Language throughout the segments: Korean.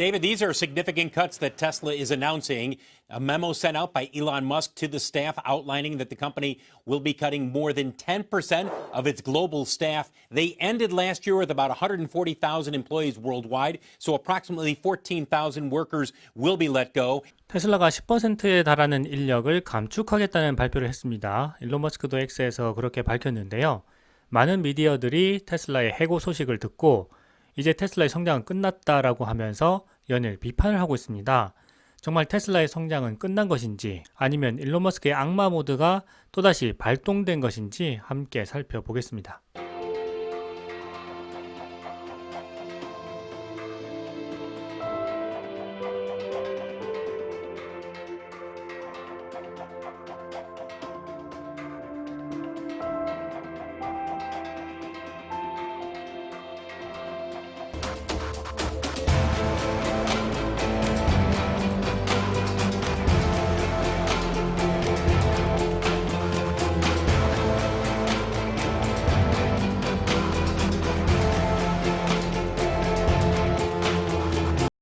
David, these are significant cuts that Tesla is announcing. A memo sent out by Elon Musk to the staff outlining that the company will be cutting more than 10% of its global staff. They ended last year with about 140,000 employees worldwide, so approximately 14,000 workers will be let go. 테슬라가 10%에 달하는 인력을 감축하겠다는 발표를 했습니다. 일론 머스크도 X에서 그렇게 밝혔는데요. 많은 미디어들이 테슬라의 해고 소식을 듣고 이제 테슬라의 성장은 끝났다라고 하면서 연일 비판을 하고 있습니다. 정말 테슬라의 성장은 끝난 것인지 아니면 일론 머스크의 악마 모드가 또다시 발동된 것인지 함께 살펴보겠습니다.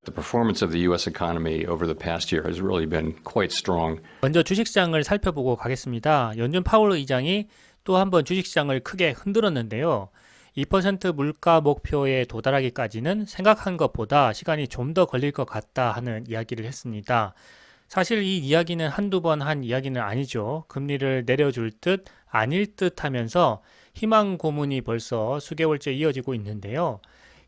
The performance of the U.S. economy over the past year has really been quite strong. 먼저 주식시장을 살펴보고 가겠습니다. 연준 파월 의장이 또 한 번 주식시장을 크게 흔들었는데요. 2% 물가 목표에 도달하기까지는 생각한 것보다 시간이 좀 더 걸릴 것 같다 하는 이야기를 했습니다. 사실 이 이야기는 한두 번 한 이야기는 아니죠. 금리를 내려줄 듯 아닐 듯 하면서 희망 고문이 벌써 수개월째 이어지고 있는데요.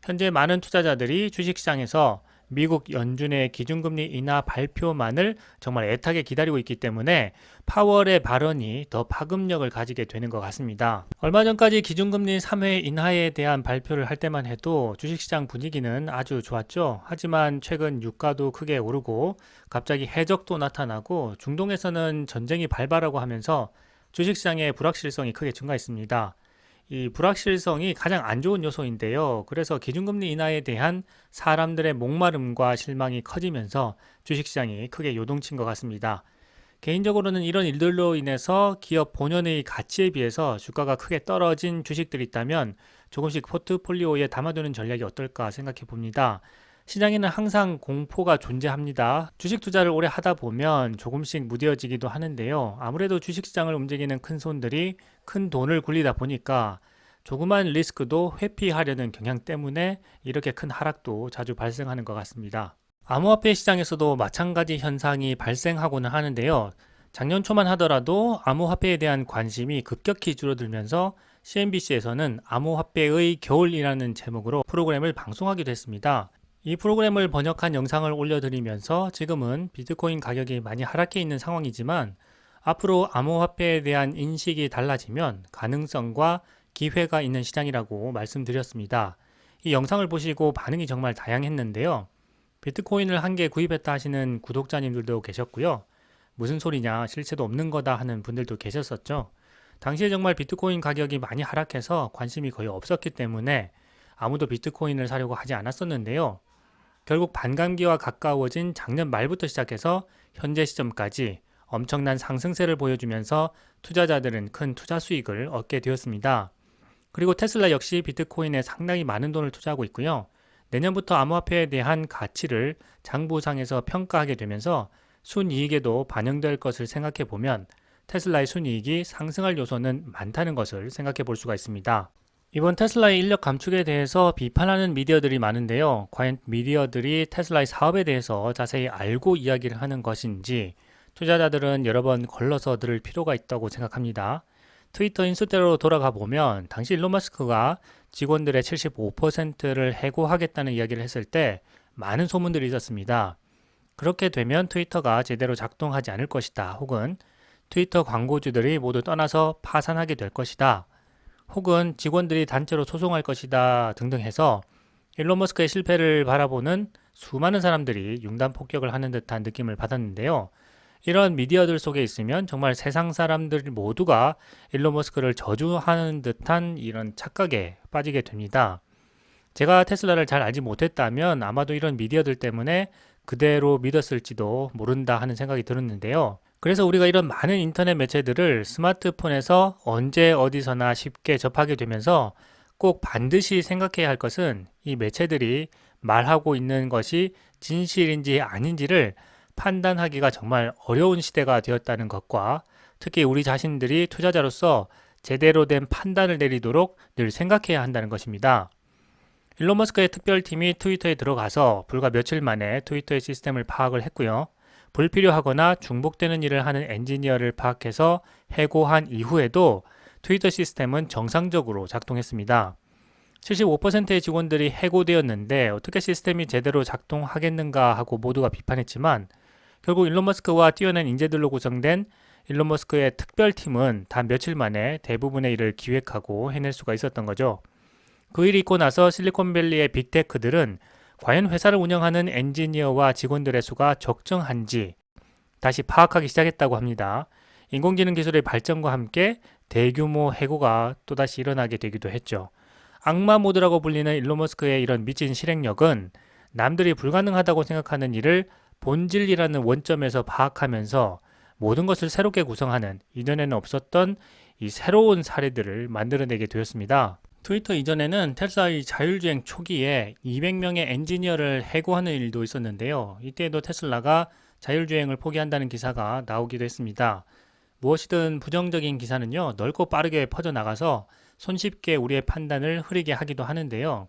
현재 많은 투자자들이 주식시장에서 미국 연준의 기준금리 인하 발표만을 정말 애타게 기다리고 있기 때문에 파월의 발언이 더 파급력을 가지게 되는 것 같습니다. 얼마 전까지 기준금리 3회 인하에 대한 발표를 할 때만 해도 주식시장 분위기는 아주 좋았죠. 하지만 최근 유가도 크게 오르고 갑자기 해적도 나타나고 중동에서는 전쟁이 발발하고 하면서 주식시장의 불확실성이 크게 증가했습니다. 이 불확실성이 가장 안 좋은 요소인데요. 그래서 기준금리 인하에 대한 사람들의 목마름과 실망이 커지면서 주식시장이 크게 요동친 것 같습니다. 개인적으로는 이런 일들로 인해서 기업 본연의 가치에 비해서 주가가 크게 떨어진 주식들이 있다면 조금씩 포트폴리오에 담아두는 전략이 어떨까 생각해 봅니다. 시장에는 항상 공포가 존재합니다. 주식 투자를 오래 하다 보면 조금씩 무뎌지기도 하는데요. 아무래도 주식시장을 움직이는 큰 손들이 큰 돈을 굴리다 보니까 조그만 리스크도 회피하려는 경향 때문에 이렇게 큰 하락도 자주 발생하는 것 같습니다. 암호화폐 시장에서도 마찬가지 현상이 발생하고는 하는데요. 작년 초만 하더라도 암호화폐에 대한 관심이 급격히 줄어들면서 CNBC에서는 암호화폐의 겨울이라는 제목으로 프로그램을 방송하기도 했습니다. 이 프로그램을 번역한 영상을 올려드리면서 지금은 비트코인 가격이 많이 하락해 있는 상황이지만 앞으로 암호화폐에 대한 인식이 달라지면 가능성과 기회가 있는 시장이라고 말씀드렸습니다. 이 영상을 보시고 반응이 정말 다양했는데요. 비트코인을 한 개 구입했다 하시는 구독자님들도 계셨고요. 무슨 소리냐, 실체도 없는 거다 하는 분들도 계셨었죠. 당시에 정말 비트코인 가격이 많이 하락해서 관심이 거의 없었기 때문에 아무도 비트코인을 사려고 하지 않았었는데요. 결국 반감기와 가까워진 작년 말부터 시작해서 현재 시점까지 엄청난 상승세를 보여주면서 투자자들은 큰 투자 수익을 얻게 되었습니다. 그리고 테슬라 역시 비트코인에 상당히 많은 돈을 투자하고 있고요. 내년부터 암호화폐에 대한 가치를 장부상에서 평가하게 되면서 순이익에도 반영될 것을 생각해 보면 테슬라의 순이익이 상승할 요소는 많다는 것을 생각해 볼 수가 있습니다. 이번 테슬라의 인력 감축에 대해서 비판하는 미디어들이 많은데요. 과연 미디어들이 테슬라의 사업에 대해서 자세히 알고 이야기를 하는 것인지 투자자들은 여러 번 걸러서 들을 필요가 있다고 생각합니다. 트위터 인수대로 돌아가 보면 당시 일론 머스크가 직원들의 75%를 해고하겠다는 이야기를 했을 때 많은 소문들이 있었습니다. 그렇게 되면 트위터가 제대로 작동하지 않을 것이다. 혹은 트위터 광고주들이 모두 떠나서 파산하게 될 것이다. 혹은 직원들이 단체로 소송할 것이다 등등 해서 일론 머스크의 실패를 바라보는 수많은 사람들이 융단 폭격을 하는 듯한 느낌을 받았는데요. 이런 미디어들 속에 있으면 정말 세상 사람들 모두가 일론 머스크를 저주하는 듯한 이런 착각에 빠지게 됩니다. 제가 테슬라를 잘 알지 못했다면 아마도 이런 미디어들 때문에 그대로 믿었을지도 모른다 하는 생각이 들었는데요. 그래서 우리가 이런 많은 인터넷 매체들을 스마트폰에서 언제 어디서나 쉽게 접하게 되면서 꼭 반드시 생각해야 할 것은 이 매체들이 말하고 있는 것이 진실인지 아닌지를 판단하기가 정말 어려운 시대가 되었다는 것과 특히 우리 자신들이 투자자로서 제대로 된 판단을 내리도록 늘 생각해야 한다는 것입니다. 일론 머스크의 특별팀이 트위터에 들어가서 불과 며칠 만에 트위터의 시스템을 파악을 했고요. 불필요하거나 중복되는 일을 하는 엔지니어를 파악해서 해고한 이후에도 트위터 시스템은 정상적으로 작동했습니다. 75%의 직원들이 해고되었는데 어떻게 시스템이 제대로 작동하겠는가 하고 모두가 비판했지만 결국 일론 머스크와 뛰어난 인재들로 구성된 일론 머스크의 특별팀은 단 며칠 만에 대부분의 일을 기획하고 해낼 수가 있었던 거죠. 그 일이 있고 나서 실리콘밸리의 빅테크들은 과연 회사를 운영하는 엔지니어와 직원들의 수가 적정한지 다시 파악하기 시작했다고 합니다. 인공지능 기술의 발전과 함께 대규모 해고가 또다시 일어나게 되기도 했죠. 악마 모드라고 불리는 일론 머스크의 이런 미친 실행력은 남들이 불가능하다고 생각하는 일을 본질이라는 원점에서 파악하면서 모든 것을 새롭게 구성하는 이전에는 없었던 이 새로운 사례들을 만들어내게 되었습니다. 트위터 이전에는 테슬라의 자율주행 초기에 200명의 엔지니어를 해고하는 일도 있었는데요. 이때에도 테슬라가 자율주행을 포기한다는 기사가 나오기도 했습니다. 무엇이든 부정적인 기사는요, 넓고 빠르게 퍼져나가서 손쉽게 우리의 판단을 흐리게 하기도 하는데요.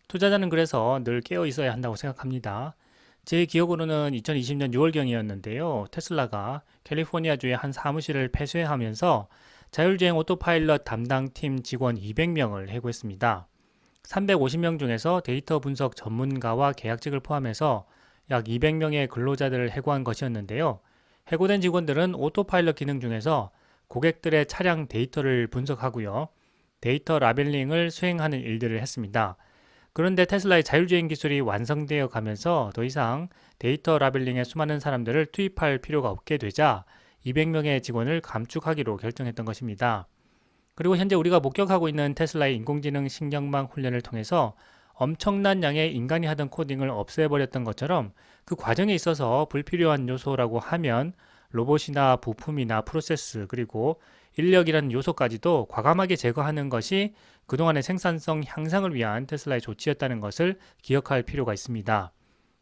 투자자는 그래서 늘 깨어 있어야 한다고 생각합니다. 제 기억으로는 2020년 6월경이었는데요. 테슬라가 캘리포니아주의 한 사무실을 폐쇄하면서 자율주행 오토파일럿 담당팀 직원 200명을 해고했습니다. 350명 중에서 데이터 분석 전문가와 계약직을 포함해서 약 200명의 근로자들을 해고한 것이었는데요. 해고된 직원들은 오토파일럿 기능 중에서 고객들의 차량 데이터를 분석하고요. 데이터 라벨링을 수행하는 일들을 했습니다. 그런데 테슬라의 자율주행 기술이 완성되어 가면서 더 이상 데이터 라벨링에 수많은 사람들을 투입할 필요가 없게 되자 200명의 직원을 감축하기로 결정했던 것입니다. 그리고 현재 우리가 목격하고 있는 테슬라의 인공지능 신경망 훈련을 통해서 엄청난 양의 인간이 하던 코딩을 없애버렸던 것처럼 그 과정에 있어서 불필요한 요소라고 하면 로봇이나 부품이나 프로세스 그리고 인력이라는 요소까지도 과감하게 제거하는 것이 그동안의 생산성 향상을 위한 테슬라의 조치였다는 것을 기억할 필요가 있습니다.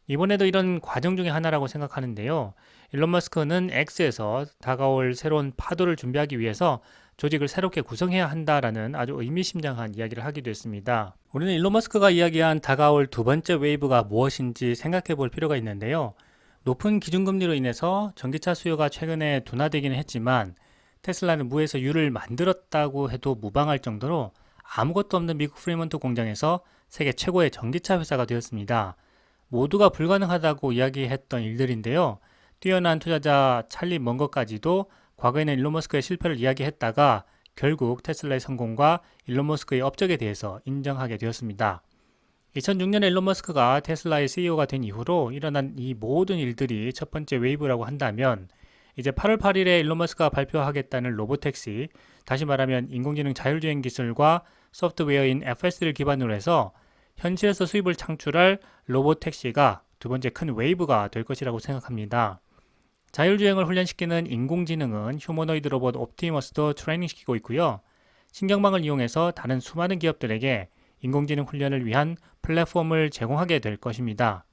이번에도 이런 과정 중에 하나라고 생각하는데요. 일론 머스크는 X에서 다가올 새로운 파도를 준비하기 위해서 조직을 새롭게 구성해야 한다라는 아주 의미심장한 이야기를 하기도 했습니다. 우리는 일론 머스크가 이야기한 다가올 두 번째 웨이브가 무엇인지 생각해 볼 필요가 있는데요. 높은 기준금리로 인해서 전기차 수요가 최근에 둔화되기는 했지만 테슬라는 무에서 유를 만들었다고 해도 무방할 정도로 아무것도 없는 미국 프리먼트 공장에서 세계 최고의 전기차 회사가 되었습니다. 모두가 불가능하다고 이야기했던 일들인데요. 뛰어난 투자자 찰리 먼거까지도 과거에는 일론 머스크의 실패를 이야기했다가 결국 테슬라의 성공과 일론 머스크의 업적에 대해서 인정하게 되었습니다. 2006년에 일론 머스크가 테슬라의 CEO가 된 이후로 일어난 이 모든 일들이 첫 번째 웨이브라고 한다면 이제 8월 8일에 일론 머스크가 발표하겠다는 로보택시, 다시 말하면 인공지능 자율주행 기술과 소프트웨어인 FS를 기반으로 해서 현실에서 수입을 창출할 로보택시가 두 번째 큰 웨이브가 될 것이라고 생각합니다. 자율주행을 훈련시키는 인공지능은 휴머노이드 로봇 옵티머스도 트레이닝시키고 있고요. 신경망을 이용해서 다른 수많은 기업들에게 인공지능 훈련을 위한 플랫폼을 제공하게 될 것입니다.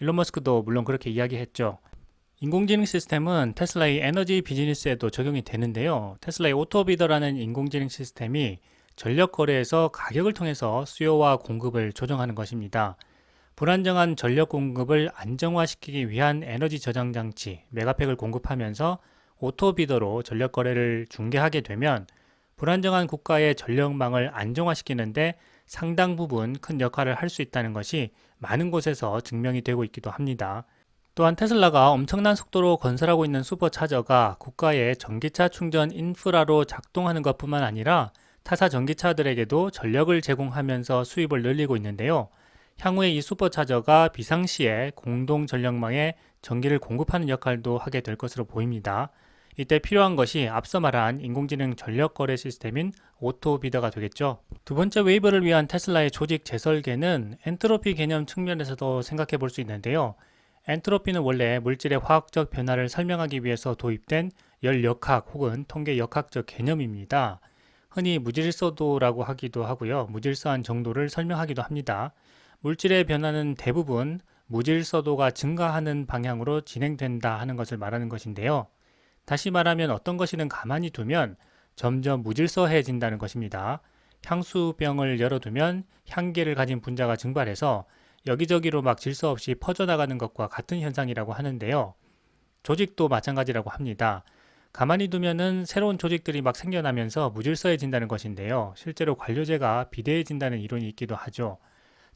일론 머스크도 물론 그렇게 이야기했죠. 인공지능 시스템은 테슬라의 에너지 비즈니스에도 적용이 되는데요. 테슬라의 오토비더라는 인공지능 시스템이 전력 거래에서 가격을 통해서 수요와 공급을 조정하는 것입니다. 불안정한 전력 공급을 안정화시키기 위한 에너지 저장 장치 메가팩을 공급하면서 오토비더로 전력 거래를 중개하게 되면 불안정한 국가의 전력망을 안정화시키는데 상당 부분 큰 역할을 할 수 있다는 것이 많은 곳에서 증명이 되고 있기도 합니다. 또한 테슬라가 엄청난 속도로 건설하고 있는 슈퍼차저가 국가의 전기차 충전 인프라로 작동하는 것뿐만 아니라 타사 전기차들에게도 전력을 제공하면서 수입을 늘리고 있는데요. 향후에 이 슈퍼차저가 비상시에 공동 전력망에 전기를 공급하는 역할도 하게 될 것으로 보입니다. 이때 필요한 것이 앞서 말한 인공지능 전력 거래 시스템인 오토비더가 되겠죠. 두 번째 웨이브를 위한 테슬라의 조직 재설계는 엔트로피 개념 측면에서도 생각해 볼 수 있는데요. 엔트로피는 원래 물질의 화학적 변화를 설명하기 위해서 도입된 열역학 혹은 통계 역학적 개념입니다. 흔히 무질서도라고 하기도 하고요. 무질서한 정도를 설명하기도 합니다. 물질의 변화는 대부분 무질서도가 증가하는 방향으로 진행된다 하는 것을 말하는 것인데요. 다시 말하면 어떤 것이든 가만히 두면 점점 무질서해진다는 것입니다. 향수병을 열어두면 향기를 가진 분자가 증발해서 여기저기로 막 질서 없이 퍼져나가는 것과 같은 현상이라고 하는데요. 조직도 마찬가지라고 합니다. 가만히 두면은 새로운 조직들이 막 생겨나면서 무질서해진다는 것인데요. 실제로 관료제가 비대해진다는 이론이 있기도 하죠.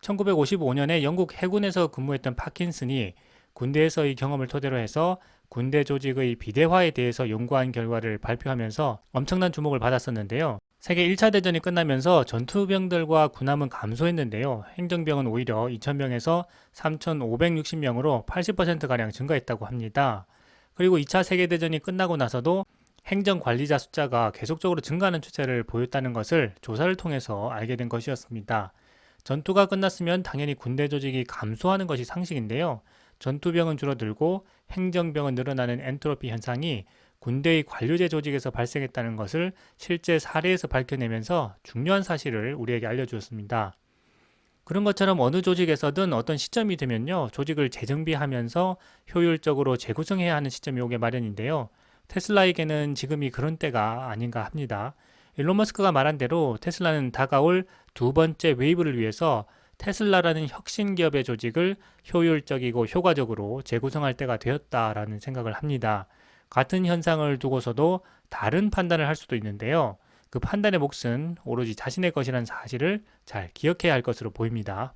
1955년에 영국 해군에서 근무했던 파킨슨이 군대에서의 경험을 토대로 해서 군대 조직의 비대화에 대해서 연구한 결과를 발표하면서 엄청난 주목을 받았었는데요. 세계 1차 대전이 끝나면서 전투병들과 군함은 감소했는데요. 행정병은 오히려 2,000명에서 3,560명으로 80%가량 증가했다고 합니다. 그리고 2차 세계대전이 끝나고 나서도 행정관리자 숫자가 계속적으로 증가하는 추세를 보였다는 것을 조사를 통해서 알게 된 것이었습니다. 전투가 끝났으면 당연히 군대 조직이 감소하는 것이 상식인데요. 전투병은 줄어들고 행정병은 늘어나는 엔트로피 현상이 군대의 관료제 조직에서 발생했다는 것을 실제 사례에서 밝혀내면서 중요한 사실을 우리에게 알려주었습니다. 그런 것처럼 어느 조직에서든 어떤 시점이 되면요, 조직을 재정비하면서 효율적으로 재구성해야 하는 시점이 오게 마련인데요. 테슬라에게는 지금이 그런 때가 아닌가 합니다. 일론 머스크가 말한 대로 테슬라는 다가올 두 번째 웨이브를 위해서 테슬라라는 혁신 기업의 조직을 효율적이고 효과적으로 재구성할 때가 되었다라는 생각을 합니다. 같은 현상을 두고서도 다른 판단을 할 수도 있는데요. 그 판단의 몫은 오로지 자신의 것이라는 사실을 잘 기억해야 할 것으로 보입니다.